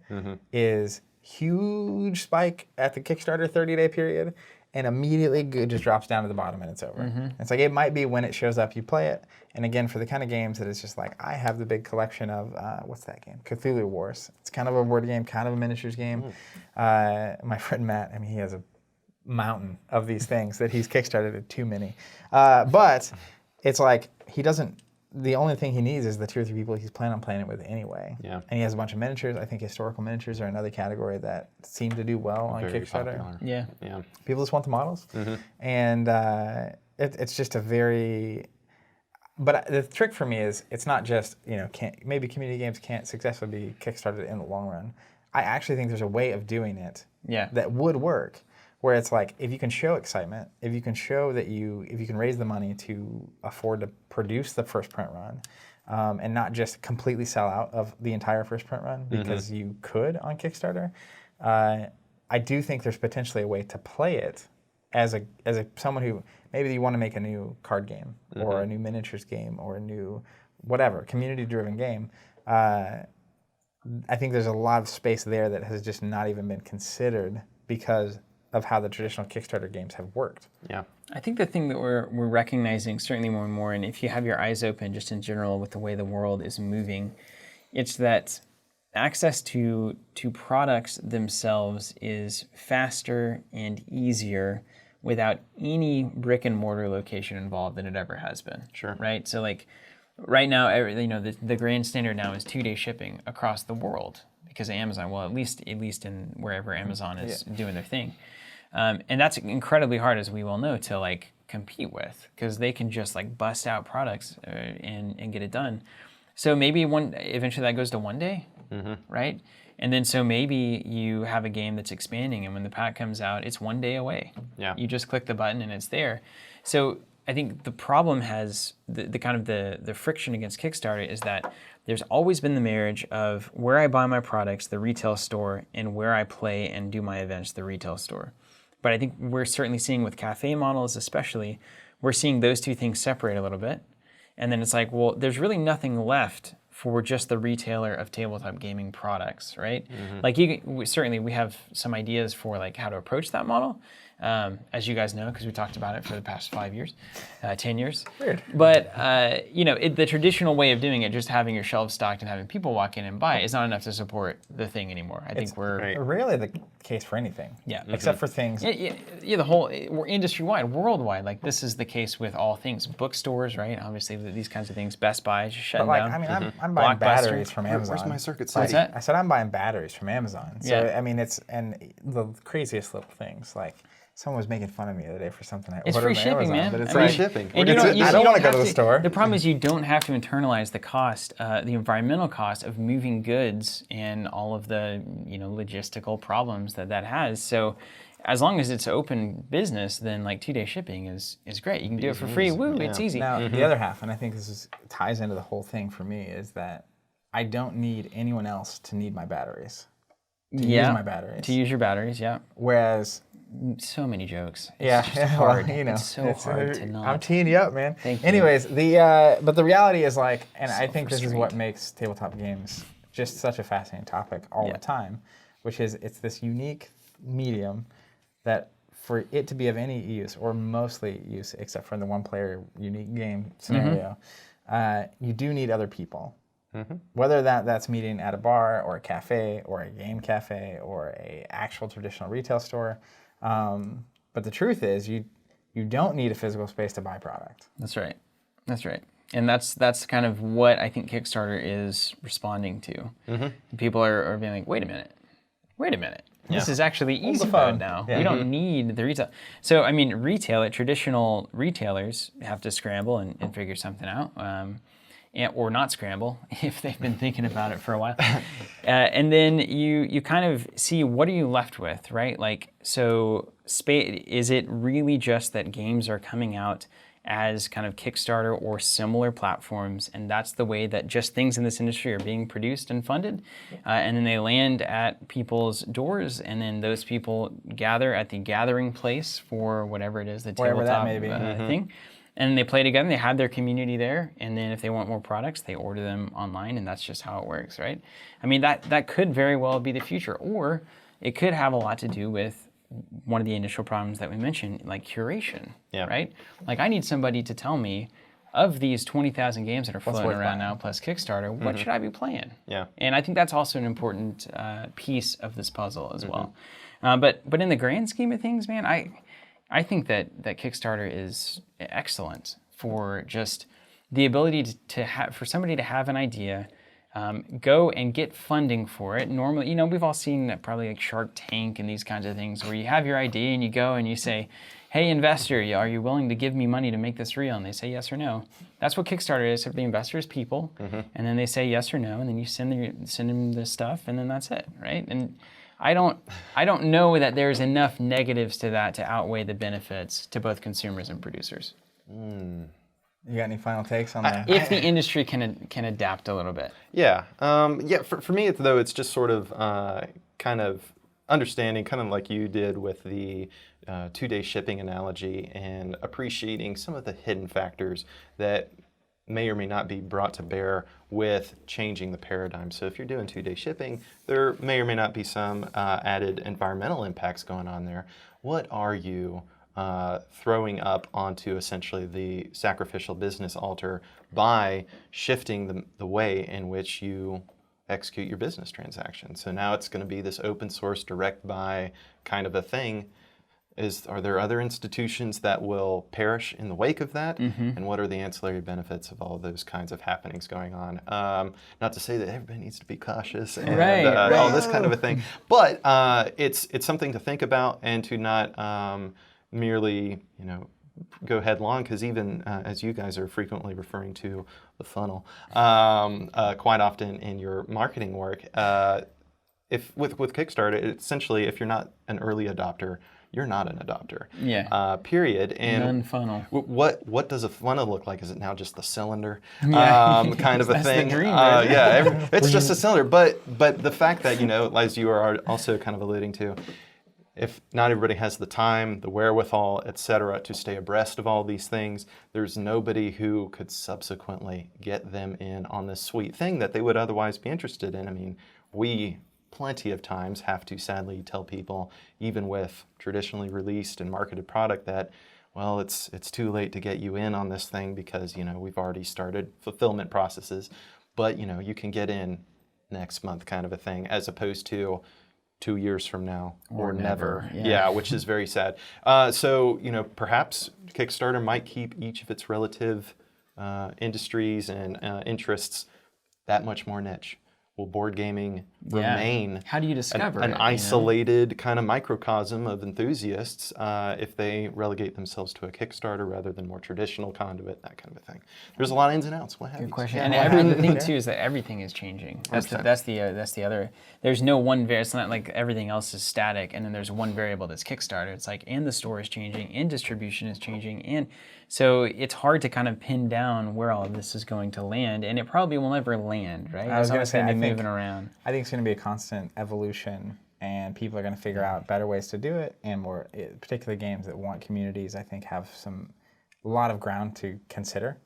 is huge spike at the Kickstarter 30-day period, and immediately just drops down to the bottom and it's over. It's like it might be when it shows up, you play it. And again, for the kind of games that it's just like, I have the big collection of, what's that game? Cthulhu Wars. It's kind of a board game, kind of a miniatures game. My friend Matt, I mean, he has a mountain of these things that he's Kickstarted too many. But it's like, the only thing he needs is the 2 or 3 people he's planning on playing it with anyway. Yeah. And he has a bunch of miniatures. I think historical miniatures are another category that seem to do well on Very Kickstarter. popular. Yeah. Yeah. People just want the models. And it's just a very... But the trick for me is, it's not just, maybe community games can't successfully be Kickstarted in the long run. I actually think there's a way of doing it that would work, where it's like, if you can show excitement, if you can show that if you can raise the money to afford to produce the first print run, and not just completely sell out of the entire first print run because you could on Kickstarter, I do think there's potentially a way to play it as someone who maybe you want to make a new card game or a new miniatures game or a new whatever community-driven game. I think there's a lot of space there that has just not even been considered because of how the traditional Kickstarter games have worked. Yeah. I think the thing that we're recognizing certainly more and more, and if you have your eyes open just in general with the way the world is moving, it's that access to products themselves is faster and easier without any brick and mortar location involved than it ever has been. Sure. Right? So like right now, the grand standard now is 2-day shipping across the world because of Amazon. Well, at least in wherever Amazon is doing their thing. And that's incredibly hard, as we well know, to like compete with because they can just like bust out products and get it done. So maybe eventually that goes to 1 day, right? And then so maybe you have a game that's expanding, and when the pack comes out, it's 1 day away. Yeah. You just click the button and it's there. So I think the problem has the kind of the friction against Kickstarter is that there's always been the marriage of where I buy my products, the retail store, and where I play and do my events, the retail store. But I think we're certainly seeing with cafe models especially, we're seeing those two things separate a little bit. And then it's like, well, there's really nothing left for just the retailer of tabletop gaming products, right? Like certainly we have some ideas for like how to approach that model, as you guys know, because we talked about it for the past 5 years, 10 years. Weird. But the traditional way of doing it, just having your shelves stocked and having people walk in and buy it, is not enough to support the thing anymore. I think we're rarely the case for anything. Yeah. Except for things. Yeah, the whole, we're industry-wide, worldwide. Like this is the case with all things. Bookstores, right? Obviously, these kinds of things. Best Buy just shutting But down. I mean, I'm buying Blockbuster. batteries from Amazon. Where's my Circuit Like, City? that? I said I'm buying batteries from Amazon. So Yeah. I mean, and the craziest little things. Like someone was making fun of me the other day for something I It's ordered free from shipping, Amazon. man. But it's I mean, like, shipping. And I don't want to go have to the store. The problem is you don't have to internalize the cost, the environmental cost of moving goods and all of the logistical problems that has. So as long as it's open business, then like 2-day shipping is great. You can do it for free. Woo, it's easy. Now, the other half, and I think ties into the whole thing for me, is that I don't need anyone else to need my batteries. To use my batteries. To use your batteries, yeah. Whereas, So many jokes. It's yeah, just hard. well, It's so hard to not. I'm teeing you up, man. Thank you. Anyways, but the reality is like, and I think this is Self-restraint. what makes tabletop games just such a fascinating topic all the time, which is it's this unique medium that for it to be of any use, or mostly use, except for in the one-player unique game scenario, you do need other people. Whether that's meeting at a bar or a cafe or a game cafe or a actual traditional retail store. But the truth is you don't need a physical space to buy product. That's right. That's right. And that's kind of what I think Kickstarter is responding to. People are being like, wait a minute. This is actually easy mode now. Yeah. We don't need the retail. So, I mean, traditional retailers have to scramble and figure something out. Or not scramble if they've been thinking about it for a while. And then you kind of see what are you left with, right? Like, so is it really just that games are coming out as kind of Kickstarter or similar platforms, and that's the way that just things in this industry are being produced and funded, and then they land at people's doors, and then those people gather at the gathering place for whatever it is, the Wherever that tabletop may be. thing. and they play together, and they have their community there, and then if they want more products, they order them online, and that's just how it works, right? I mean, that could very well be the future, or it could have a lot to do with one of the initial problems that we mentioned, like curation, right? Like I need somebody to tell me, of these 20,000 games that are floating around now, plus Kickstarter, what should I be playing? Yeah. And I think that's also an important piece of this puzzle as well. But in the grand scheme of things, man, I think that Kickstarter is excellent for just the ability to have, for somebody to have an idea, go and get funding for it. Normally, you know, we've all seen probably like Shark Tank and these kinds of things where you have your idea and you go and you say, hey, investor, are you willing to give me money to make this real? And they say yes or no. That's what Kickstarter is. The investor is people, and then they say yes or no, and then you send them the stuff, and then that's it, right? And I don't know that there's enough negatives to that to outweigh the benefits to both consumers and producers. You got any final takes on that? If the industry can adapt a little bit. Yeah. For me, it's just sort of kind of understanding, kind of like you did with the 2-day shipping analogy, and appreciating some of the hidden factors that may or may not be brought to bear with changing the paradigm. So if you're doing 2-day shipping, there may or may not be some added environmental impacts going on there. What are you throwing up onto essentially the sacrificial business altar by shifting the way in which you execute your business transaction? So now it's going to be this open source direct buy kind of a thing. Are there other institutions that will perish in the wake of that? And what are the ancillary benefits of all of those kinds of happenings going on? Not to say that everybody needs to be cautious and all this kind of a thing, but it's something to think about, and to not merely, go headlong, because even as you guys are frequently referring to the funnel quite often in your marketing work, if with Kickstarter, essentially, if you're not an early adopter, you're not an adopter. Yeah. Period. And non-funnel. What does a funnel look like? Is it now just the cylinder kind of a That's thing? the dream, right? It's just a cylinder. But the fact that, as you are also kind of alluding to, if not everybody has the time, the wherewithal, et cetera, to stay abreast of all these things, there's nobody who could subsequently get them in on this sweet thing that they would otherwise be interested in. I mean, we plenty of times have to sadly tell people, even with traditionally released and marketed product, that, well, it's too late to get you in on this thing because, we've already started fulfillment processes, but, you can get in next month kind of a thing, as opposed to 2 years from now or never. Yeah, which is very sad. So, perhaps Kickstarter might keep each of its relative industries and interests that much more niche. Will board gaming remain How do you discover an isolated kind of microcosm of enthusiasts if they relegate themselves to a Kickstarter rather than more traditional conduit, that kind of a thing? There's a lot of ins and outs. What have you? Good question. And the thing too is that everything is changing. That's the other. There's no one variable. It's not like everything else is static, and then there's one variable that's Kickstarter. It's like, and the store is changing, and distribution is changing, and so it's hard to kind of pin down where all of this is going to land, and it probably will never land, right? I was going to say, moving around. I think it's going to be a constant evolution, and people are going to figure out better ways to do it, and more, particularly games that want communities, I think have a lot of ground to consider,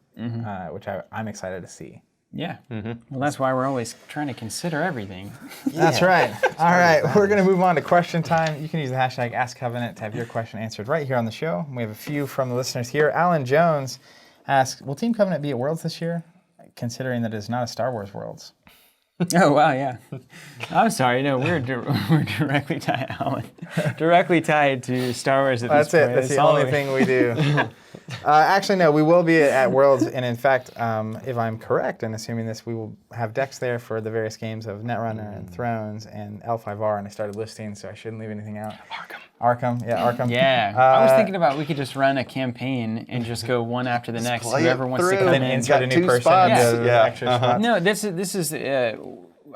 which I'm excited to see. Yeah. Well, that's why we're always trying to consider everything. That's right. All right, we're going to move on to question time. You can use the hashtag AskCovenant to have your question answered right here on the show. We have a few from the listeners here. Alan Jones asks, will Team Covenant be at Worlds this year, considering that it is not a Star Wars Worlds? Oh, wow, yeah. I'm sorry, no, we're directly tied, Alan. Directly tied to Star Wars at this point. That's the only thing we do. Actually, no, we will be at Worlds, and in fact, if I'm correct in assuming this, we will have decks there for the various games of Netrunner and Thrones and L5R, and I started listing, so I shouldn't leave anything out. Arkham. Yeah, I was thinking about we could just run a campaign and just go one after the next. Whoever wants to come in. Insert a new person into the extra spots. No, this is.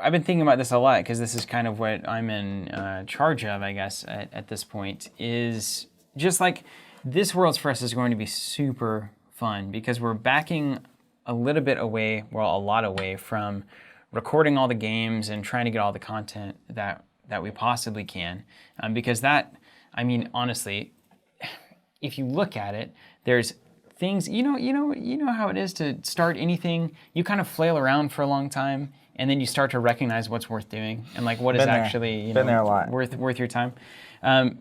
I've been thinking about this a lot because this is kind of what I'm in charge of, I guess, at this point. Is just like this Worlds for us is going to be super fun because we're backing a little bit away, well, a lot away from recording all the games and trying to get all the content that we possibly can, because that. I mean, honestly, if you look at it, there's things. You know how it is to start anything. You kind of flail around for a long time, and then you start to recognize what's worth doing and like what is actually Been there a lot. worth your time.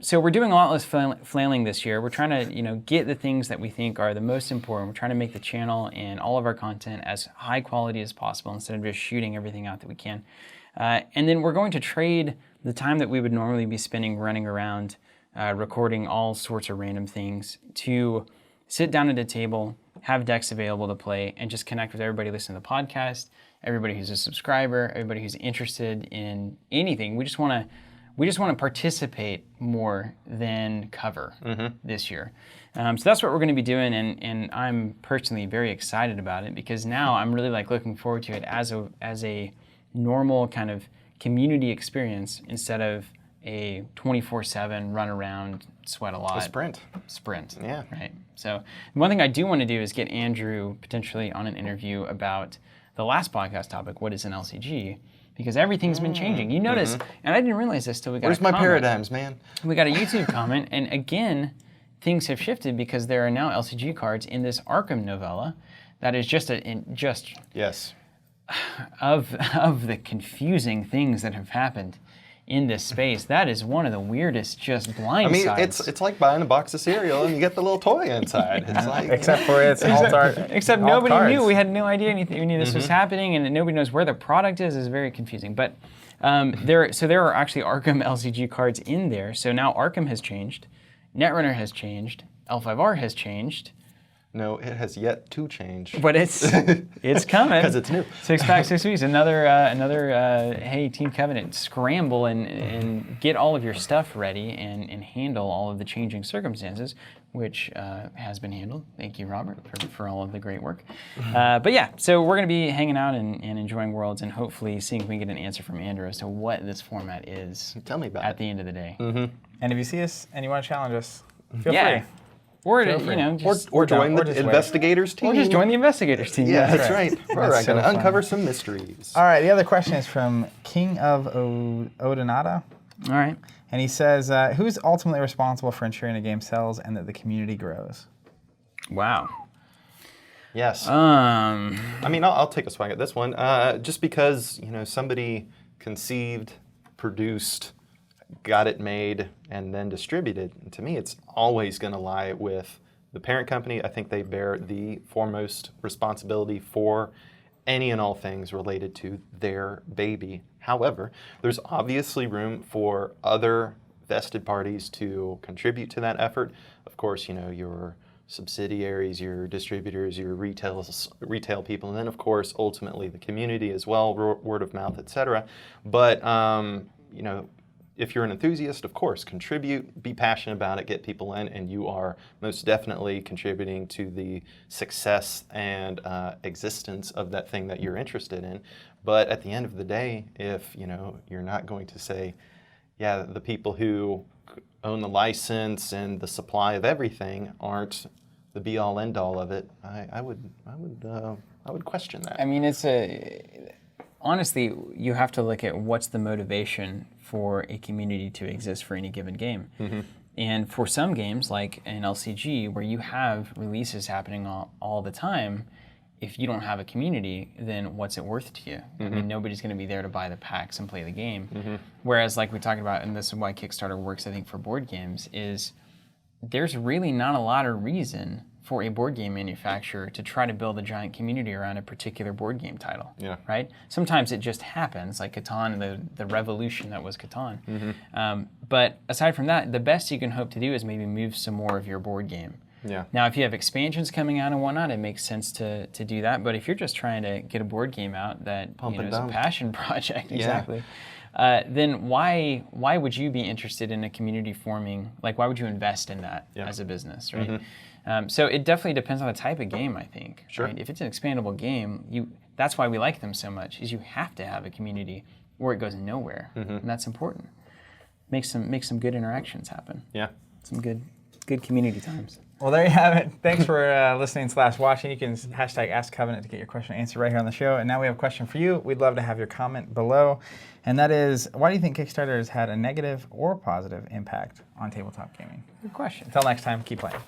So we're doing a lot less flailing this year. We're trying to get the things that we think are the most important. We're trying to make the channel and all of our content as high quality as possible instead of just shooting everything out that we can. And then we're going to trade the time that we would normally be spending running around recording all sorts of random things to sit down at a table, have decks available to play, and just connect with everybody listening to the podcast, everybody who's a subscriber, everybody who's interested in anything. We just want to participate more than cover this year. So that's what we're going to be doing, and I'm personally very excited about it because now I'm really like looking forward to it as a normal kind of community experience instead of a 24/7 run around, sweat a lot. A sprint. Yeah. Right. So one thing I do want to do is get Andrew potentially on an interview about the last podcast topic, what is an LCG? Because everything's been changing. You notice, and I didn't realize this till we got Where's a my comment. paradigms, man? We got a YouTube comment, and again, things have shifted because there are now LCG cards in this Arkham novella that is just Yes. of the confusing things that have happened in this space. That is one of the weirdest just blindsides. It's like buying a box of cereal and you get the little toy inside. It's like Except for it's alt art. Except alt nobody cards. knew. We had no idea any of this was happening, and nobody knows where the product is. It's very confusing. But there are actually Arkham LCG cards in there. So now Arkham has changed, Netrunner has changed, L5R has changed. No, it has yet to change. But it's coming. Because it's new. 6 packs, 6 weeks. Another hey, Team Covenant, scramble and get all of your stuff ready and handle all of the changing circumstances, which has been handled. Thank you, Robert, for all of the great work. But yeah, so we're going to be hanging out and enjoying Worlds and hopefully seeing if we can get an answer from Andrew as to what this format is. Tell me about at it. the end of the day. And if you see us and you want to challenge us, feel Yeah. free. Or Feel free. just Or join or the just wait. investigators team. or just join the investigators team. Yeah, That's that's right. right. We're That's going so to fun. uncover some mysteries. All right, the other question is from King of Odinata. All right. And he says, who's ultimately responsible for ensuring a game sells and that the community grows? Wow. Yes. Um. I mean, I'll take a swag at this one. Just because, somebody conceived, produced, got it made, and then distributed. And to me, it's always going to lie with the parent company. I think they bear the foremost responsibility for any and all things related to their baby. However, there's obviously room for other vested parties to contribute to that effort. Of course, your subsidiaries, your distributors, your retail people, and then of course, ultimately the community as well, word of mouth, etc. But, if you're an enthusiast, of course, contribute, be passionate about it, get people in, and you are most definitely contributing to the success and existence of that thing that you're interested in. But at the end of the day, if you're not going to say, yeah, the people who own the license and the supply of everything aren't the be-all, end-all of it, I would question that. I mean, honestly, you have to look at what's the motivation for a community to exist for any given game. Mm-hmm. And for some games, like an LCG, where you have releases happening all the time, if you don't have a community, then what's it worth to you? Mm-hmm. I mean, nobody's going to be there to buy the packs and play the game. Mm-hmm. Whereas, like we talked about, and this is why Kickstarter works, I think, for board games, is there's really not a lot of reason for a board game manufacturer to try to build a giant community around a particular board game title. Yeah. Right? Sometimes it just happens, like Catan and the revolution that was Catan. Mm-hmm. But aside from that, the best you can hope to do is maybe move some more of your board game. Yeah. Now, if you have expansions coming out and whatnot, it makes sense to do that. But if you're just trying to get a board game out that Pump and is a dump. passion project, Yeah. exactly, then why would you be interested in a community forming? Like, why would you invest in that as a business, right? Mm-hmm. So it definitely depends on the type of game, I think. Sure. Right? If it's an expandable game, that's why we like them so much, is you have to have a community or it goes nowhere, and that's important. Make some good interactions happen. Yeah. Some good community times. Well, there you have it. Thanks for listening / watching. You can hashtag Ask Covenant to get your question answered right here on the show. And now we have a question for you. We'd love to have your comment below. And that is, why do you think Kickstarter has had a negative or positive impact on tabletop gaming? Good question. Until next time, keep playing.